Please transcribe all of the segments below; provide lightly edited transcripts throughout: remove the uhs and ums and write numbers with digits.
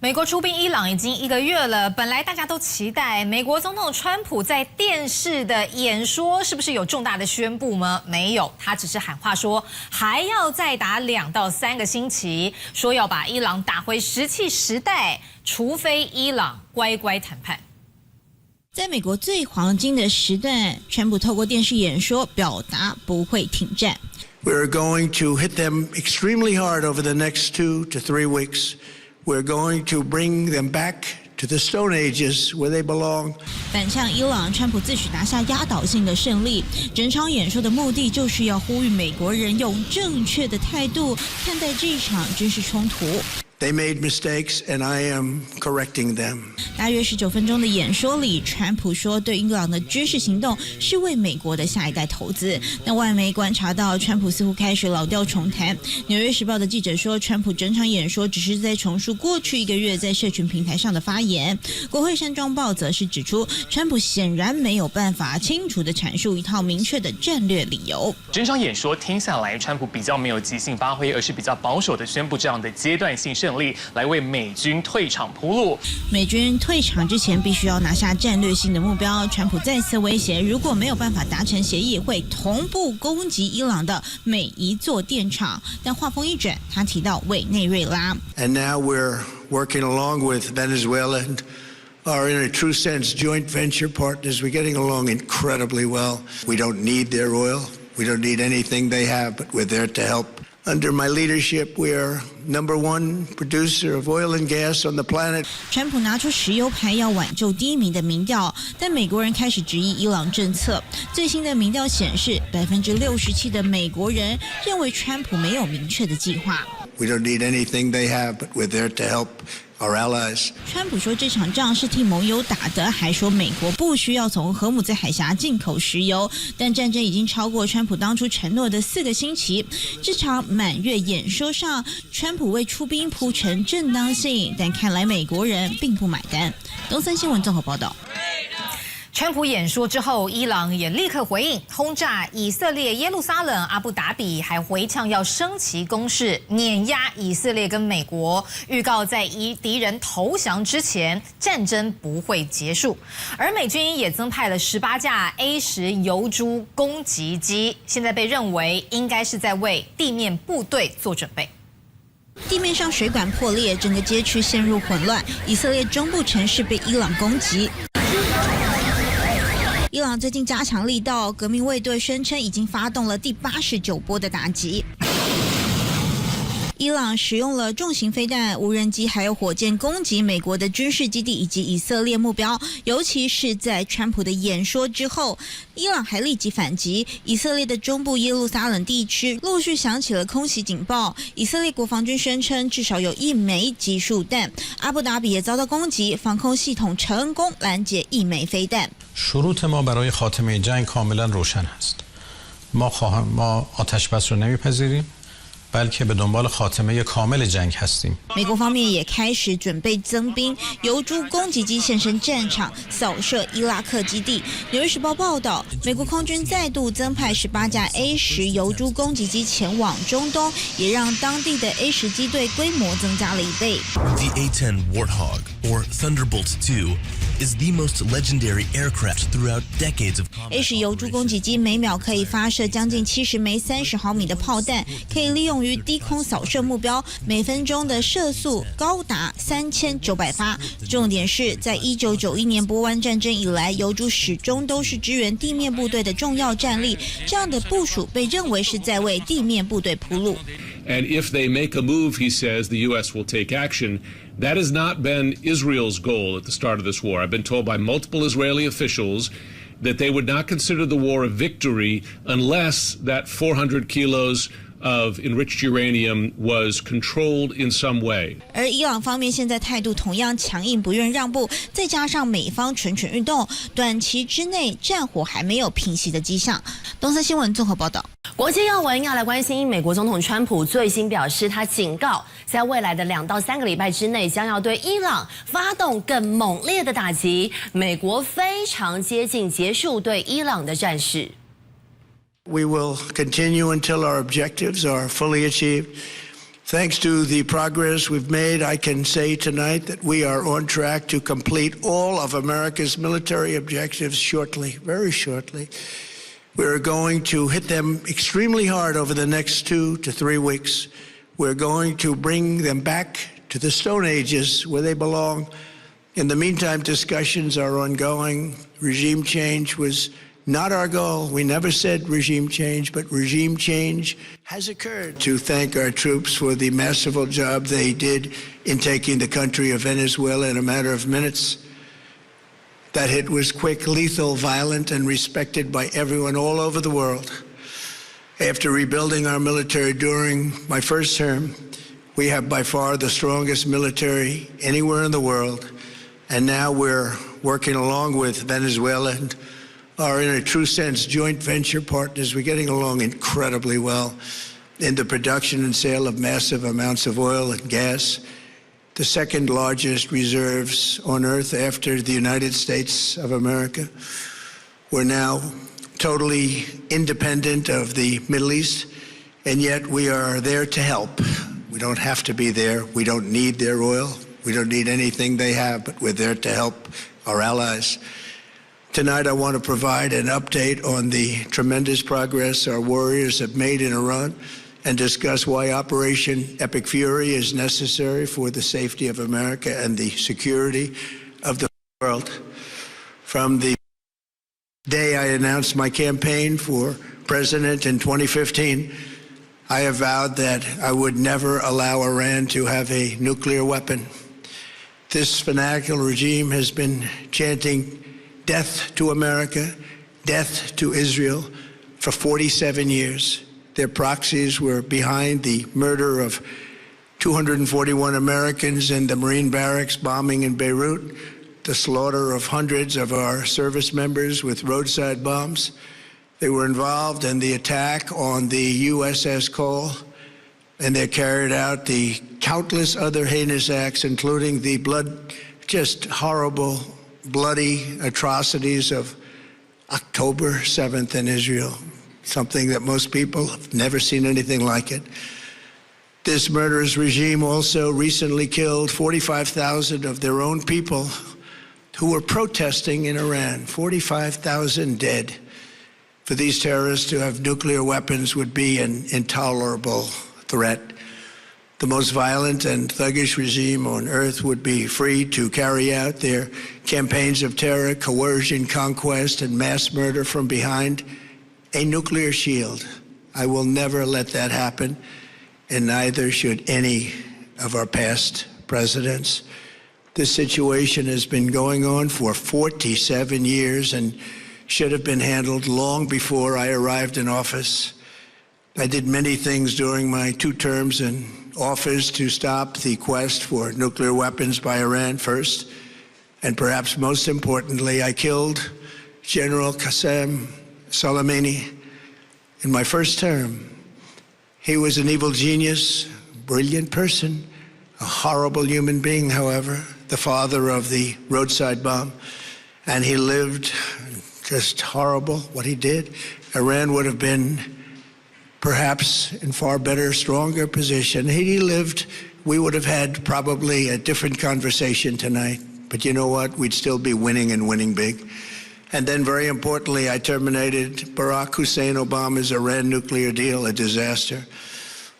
美国出兵伊朗已经1个月了，本来大家都期待美国总统川普在电视的演说是不是有重大的宣布吗？没有，他只是喊话说还要再打2到3个星期，说要把伊朗打回石器时代，除非伊朗乖乖谈判。在美国最黄金的时段，川普透过电视演说表达不会停战。We're going to hit them extremely hard over the next 2 to 3 weeks. We're going to bring them back to the Stone Ages where they belong. 反向伊朗，川普自诩拿下压倒性的胜利。整场演说的目的就是要呼吁美国人用正确的态度看待这场军事冲突。They made mistakes, and I am correcting them. 大约19分钟的演说里，川普说对伊朗的军事行动是为美国的下一代投资。但外媒观察到，川普似乎开始老调重弹。纽约时报的记者说，川普整场演说只是在重述过去1个月在社群平台上的发言。国会山庄报则是指出，川普显然没有办法清楚地阐述一套明确的战略理由。整场演说听下来，川普比较没有即兴发挥，而是比较保守地宣布这样的阶段性胜利，来为美军退场铺路。美军退场之前必须要拿下战略性的目标。川普再次威胁，如果没有办法达成协议，会同步攻击伊朗的每一座电厂。但话锋一转，他提到委内瑞拉。And now we're working along with Venezuela and are in a true sense joint venture partners. We're getting along incredibly well. We don't need their oil. We don't need anything they have, but we're there to help.Under my leadership, we are #1 producer of oil and gas on the planet. 川普拿出石油牌要挽救低迷的民调，但美国人开始质疑伊朗政策。最新的民调显示，67%的美国人认为川普没有明确的计划。We don't need anything they have, but we're there to help.Our allies. 川普说这场仗是替盟友打的，还说美国不需要从荷姆兹海峡进口石油，但战争已经超过川普当初承诺的4个星期。这场满月演说上，川普为出兵铺陈正当性，但看来美国人并不买单。东森新闻综合报道。川普演说之后，伊朗也立刻回应，轰炸以色列耶路撒冷、阿布达比，还回呛要升级攻势，碾压以色列跟美国，预告在敌人投降之前，战争不会结束。而美军也增派了18架 A10油猪攻击机，现在被认为应该是在为地面部队做准备。地面上水管破裂，整个街区陷入混乱，以色列中部城市被伊朗攻击。伊朗最近加强力道，革命卫队宣称已经发动了第89波的打击。伊朗使用了重型飞弹、无人机还有火箭攻击美国的军事基地以及以色列目标，尤其是在川普的演说之后，伊朗还立即反击。以色列的中部耶路撒冷地区陆续响起了空袭警报，以色列国防军宣称至少有1枚集束弹。阿布达比也遭到攻击，防空系统成功拦截1枚飞弹。شروط ما برای خاتمه جنگ کاملا روشن است. ما آتش بس رو نمیپذیریم. بلکه به دنبال خاتمه کامل جنگ هستیم. 美国方面也开始准备增兵，油猪攻击机现身战场，扫射伊拉克基地。纽约时报报道，美国空军再度增派18架 A10油猪攻击机前往中东，也让当地的 A10机队规模增加了1倍。The A-10 Warthog, or Thunderbolt II, is the most legendary aircraft throughout decades of combat. A10油猪攻击机每秒可以发射将近70枚30毫米的炮弹，可以利用于低空扫射目标，每分钟的射速高达3900发。重点是在1991年波湾战争以来，油猪始终都是支援地面部队的重要战力，这样的部署被认为是在为地面部队铺路。And if they make a move, he says, the U.S. will take action. That has not been Israel's goal at the start of this war. I've been told by multiple Israeli officials that they would not consider the war a victory unless that 400 kilos of enriched uranium was controlled in some way. 而伊朗方面现在态度同样强硬，不愿让步，再加上美方蠢蠢欲动，短期之内战火还没有平息的迹象。东森新闻综合报道。国际要闻要来关心，美国总统川普最新表示，他警告，在未来的2到3个礼拜之内，将要对伊朗发动更猛烈的打击。美国非常接近结束对伊朗的战事。We will continue until our objectives are fully achieved. Thanks to the progress we've made, I can say tonight that we are on track to complete all of America's military objectives shortly, very shortly. We're going to hit them extremely hard over the next 2 to 3 weeks. We're going to bring them back to the Stone Ages where they belong. In the meantime, discussions are ongoing. Regime change was not our goal. We never said regime change, but regime change has occurred. To thank our troops for the masterful job they did in taking the country of Venezuela in a matter of minutes. That hit was quick, lethal, violent, and respected by everyone all over the world. After rebuilding our military during my first term, we have by far the strongest military anywhere in the world. And now we're working along with Venezuela and are in a true sense joint venture partners. We're getting along incredibly well in the production and sale of massive amounts of oil and gas, the second largest reserves on earth after the United States of America. We're now totally independent of the Middle East, and yet we are there to help. We don't have to be there. We don't need their oil. We don't need anything they have, but we're there to help our allies. Tonight, I want to provide an update on the tremendous progress our warriors have made in Iran and discuss why Operation Epic Fury is necessary for the safety of America and the security of the world. From the day I announced my campaign for president in 2015, I have vowed that I would never allow Iran to have a nuclear weapon. This fanatical regime has been chanting death to America, death to Israel for 47 years. Their proxies were behind the murder of 241 Americans in the Marine barracks bombing in Beirut, the slaughter of hundreds of our service members with roadside bombs. They were involved in the attack on the USS Cole, and they carried out the countless other heinous acts, including the just horrible, bloody atrocities of October 7th in Israel, something that most people have never seen anything like it. This murderous regime also recently killed 45,000 of their own people who were protesting in Iran. 45,000 dead. For these terrorists to have nuclear weapons would be an intolerable threat. The most violent and thuggish regime on earth would be free to carry out their campaigns of terror, coercion, conquest, and mass murder from behind a nuclear shield. I will never let that happen, and neither should any of our past presidents. This situation has been going on for 47 years and should have been handled long before I arrived in office. I did many things during my 2 terms in office to stop the quest for nuclear weapons by Iran first, and perhaps most importantly, I killed General Qasem Soleimani in my first term. He was an evil genius, brilliant person, a horrible human being, however, the father of the roadside bomb, and he lived just horrible what he did. Iran would have been perhaps in far better, stronger position. Had he lived, we would have had probably a different conversation tonight. But you know what? We'd still be winning and winning big. And then very importantly, I terminated Barack Hussein Obama's Iran nuclear deal, a disaster.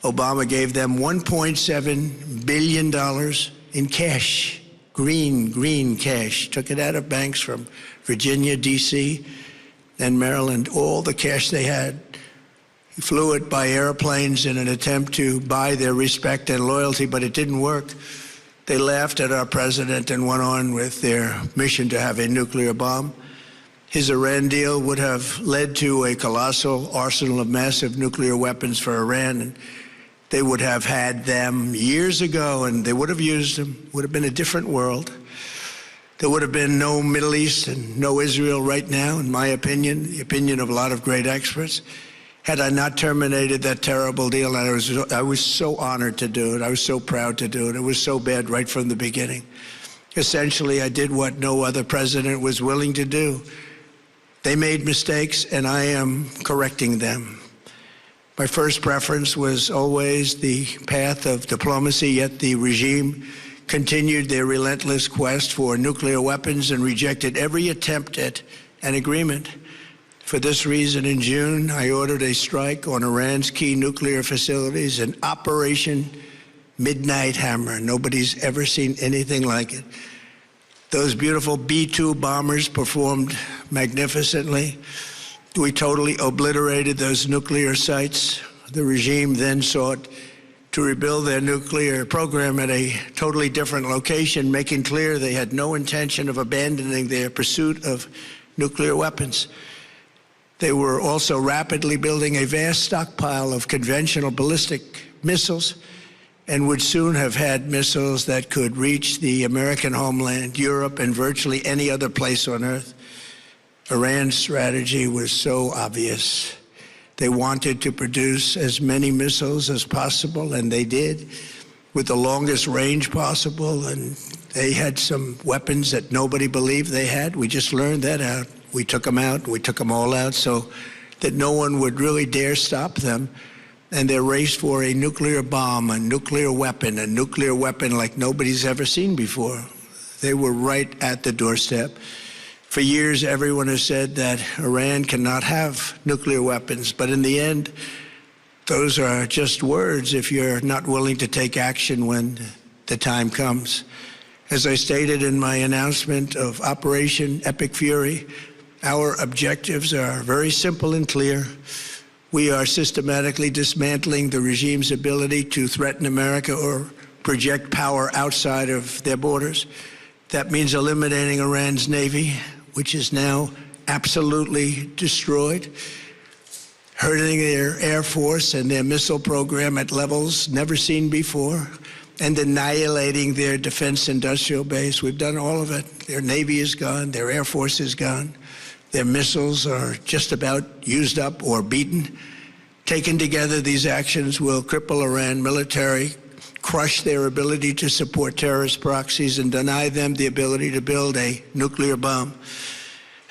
Obama gave them $1.7 billion in cash, green cash. Took it out of banks from Virginia, D.C., and Maryland, all the cash they had. He flew it by airplanes in an attempt to buy their respect and loyalty, but it didn't work. They laughed at our president and went on with their mission to have a nuclear bomb. His Iran deal would have led to a colossal arsenal of massive nuclear weapons for Iran, and they would have had them years ago, and they would have used them. It would have been a different world. There would have been no Middle East and no Israel right now, in my opinion, the opinion of a lot of great experts, had I not terminated that terrible deal. And I was so honored to do it. I was so proud to do it. It was so bad right from the beginning. Essentially, I did what no other president was willing to do. They made mistakes, and I am correcting them. My first preference was always the path of diplomacy, yet the regime continued their relentless quest for nuclear weapons and rejected every attempt at an agreement. For this reason, in June, I ordered a strike on Iran's key nuclear facilities, an Operation Midnight Hammer. Nobody's ever seen anything like it. Those beautiful B-2 bombers performed magnificently. We totally obliterated those nuclear sites. The regime then sought to rebuild their nuclear program at a totally different location, making clear they had no intention of abandoning their pursuit of nuclear weapons. They were also rapidly building a vast stockpile of conventional ballistic missiles and would soon have had missiles that could reach the American homeland, Europe, and virtually any other place on Earth. Iran's strategy was so obvious. They wanted to produce as many missiles as possible, and they did, with the longest range possible, and they had some weapons that nobody believed they had. We just learned that out. We took them out. We took them all out so that no one would really dare stop them. And their race for a nuclear bomb, a nuclear weapon like nobody's ever seen before. They were right at the doorstep. For years, everyone has said that Iran cannot have nuclear weapons, but in the end, those are just words if you're not willing to take action when the time comes. As I stated in my announcement of Operation Epic Fury, our objectives are very simple and clear. We are systematically dismantling the regime's ability to threaten America or project power outside of their borders. That means eliminating Iran's Navy, which is now absolutely destroyed, hurting their Air Force and their missile program at levels never seen before, and annihilating their defense industrial base. We've done all of it. Their Navy is gone, their Air Force is gone. Their missiles are just about used up or beaten. Taken together, these actions will cripple Iran military, crush their ability to support terrorist proxies, and deny them the ability to build a nuclear bomb.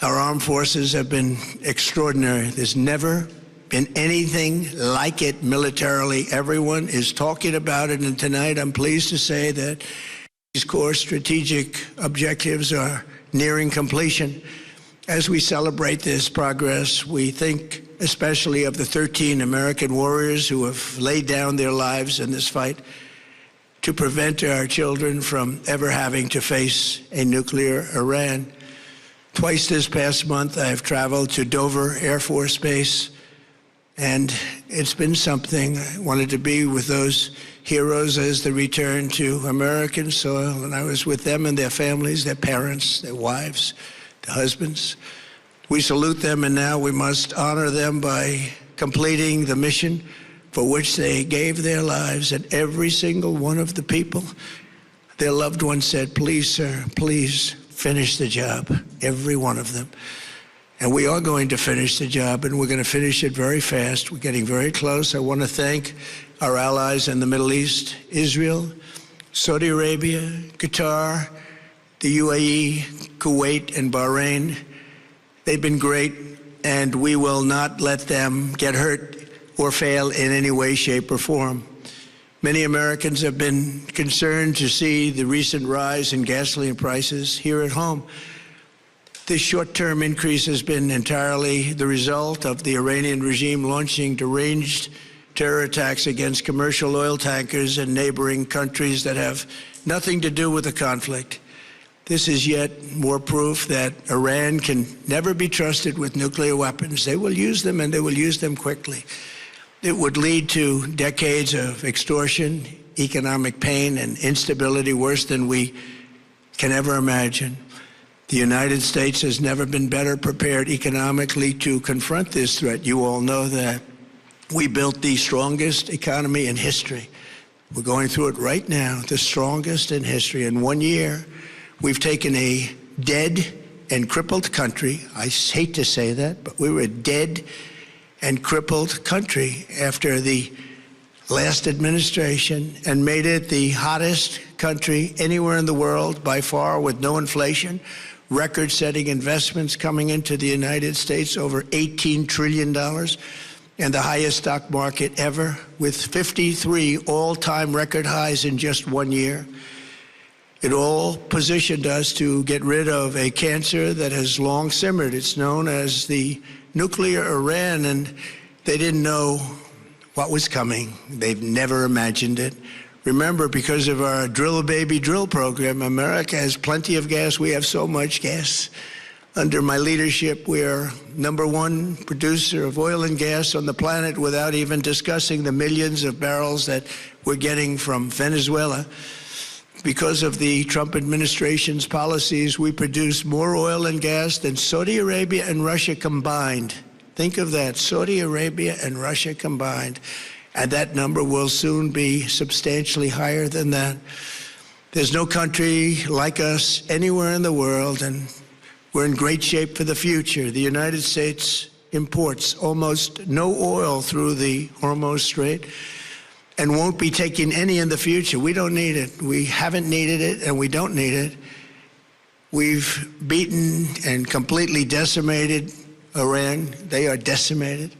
Our armed forces have been extraordinary. There's never been anything like it militarily. Everyone is talking about it, and tonight I'm pleased to say that these core strategic objectives are nearing completion. As we celebrate this progress, we think especially of the 13 American warriors who have laid down their lives in this fight to prevent our children from ever having to face a nuclear Iran. Twice this past month, I've traveled to Dover Air Force Base, and it's been something. I wanted to be with those heroes as they return to American soil, and I was with them and their families, their parents, their wives, the husbands. We salute them, and now we must honor them by completing the mission for which they gave their lives. And every single one of the people, their loved ones said, "Please, sir, please finish the job." Every one of them. And we are going to finish the job, and we're going to finish it very fast. We're getting very close. I want to thank our allies in the Middle East, Israel, Saudi Arabia, Qatar, the UAE, Kuwait, and Bahrain. They've been great, and we will not let them get hurt or fail in any way, shape, or form. Many Americans have been concerned to see the recent rise in gasoline prices here at home. This short-term increase has been entirely the result of the Iranian regime launching deranged terror attacks against commercial oil tankers in neighboring countries that have nothing to do with the conflict. This is yet more proof that Iran can never be trusted with nuclear weapons. They will use them, and they will use them quickly. It would lead to decades of extortion, economic pain, and instability worse than we can ever imagine. The United States has never been better prepared economically to confront this threat. You all know that. We built the strongest economy in history. We're going through it right now, the strongest in history. In 1 year, we've taken a dead and crippled country. I hate to say that, but we were a dead and crippled country after the last administration and made it the hottest country anywhere in the world by far, with no inflation, record-setting investments coming into the United States, over $18 trillion. and the highest stock market ever, with 53 all-time record highs in just 1 year. It all positioned us to get rid of a cancer that has long simmered. It's known as the nuclear Iran, and they didn't know what was coming. They've never imagined it. Remember, because of our drill baby drill program, America has plenty of gas. We have so much gas. Under my leadership, we're #1 producer of oil and gas on the planet without even discussing the millions of barrels that we're getting from Venezuela. Because of the Trump administration's policies, we produce more oil and gas than Saudi Arabia and Russia combined. Think of that, Saudi Arabia and Russia combined. And that number will soon be substantially higher than that. There's no country like us anywhere in the world, and we're in great shape for the future. The United States imports almost no oil through the Hormuz Strait and won't be taking any in the future. We don't need it. We haven't needed it, and we don't need it. We've beaten and completely decimated Iran. They are decimated,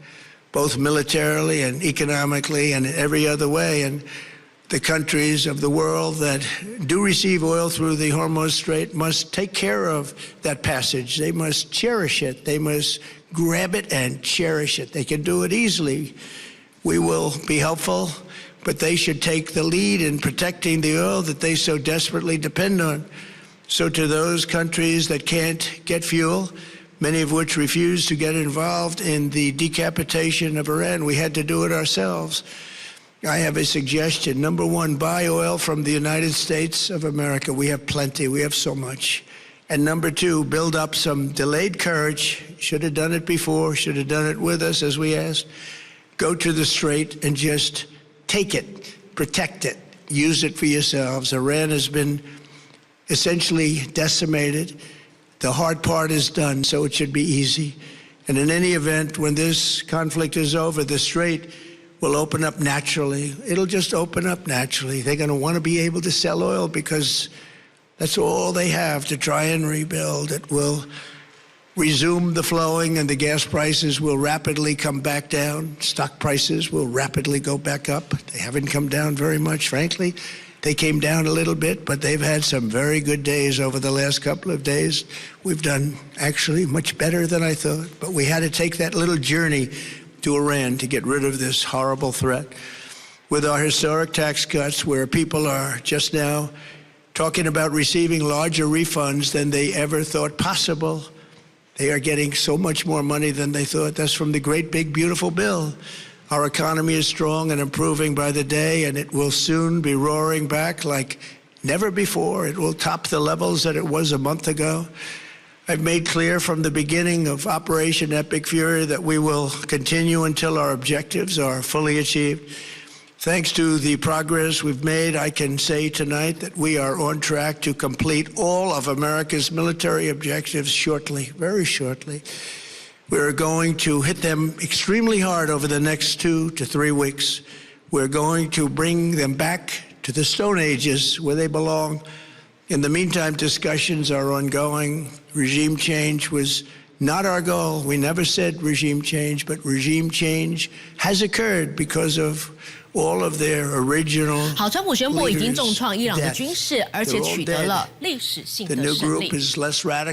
both militarily and economically and in every other way. And the countries of the world that do receive oil through the Hormuz Strait must take care of that passage. They must cherish it. They must grab it and cherish it. They can do it easily. We will be helpful, but they should take the lead in protecting the oil that they so desperately depend on. So to those countries that can't get fuel, many of which refused to get involved in the decapitation of Iran, we had to do it ourselves. I have a suggestion. #1, buy oil from the United States of America. We have plenty. We have so much. And #2, build up some delayed courage. Should have done it before. Should have done it with us, as we asked. Go to the Strait and just take it, protect it, use it for yourselves. Iran has been essentially decimated. The hard part is done, so it should be easy. And in any event, when this conflict is over, the Strait will open up naturally. It'll just open up naturally. They're going to want to be able to sell oil because that's all they have to try and rebuild. It will resume the flowing, and the gas prices will rapidly come back down. Stock prices will rapidly go back up. They haven't come down very much, frankly. They came down a little bit, but they've had some very good days over the last couple of days. We've done actually much better than I thought, but we had to take that little journey to Iran to get rid of this horrible threat. With our historic tax cuts, where people are just now talking about receiving larger refunds than they ever thought possible, they are getting so much more money than they thought. That's from the great big beautiful bill. Our economy is strong and improving by the day, and it will soon be roaring back like never before. It will top the levels that it was a month ago. I've made clear from the beginning of Operation Epic Fury that we will continue until our objectives are fully achieved. Thanks to the progress we've made, I can say tonight that we are on track to complete all of America's military objectives shortly, very shortly. We're going to hit them extremely hard over the next 2 to 3 weeks. We're going to bring them back to the Stone Ages where they belong. In the meantime, discussions are ongoing. Regime change was not our goal. We never said regime change, but regime change has occurred because of all of their original 好，川普宣布已经重创伊朗的军事，而且取得了历史性的胜利。The new group is less radical.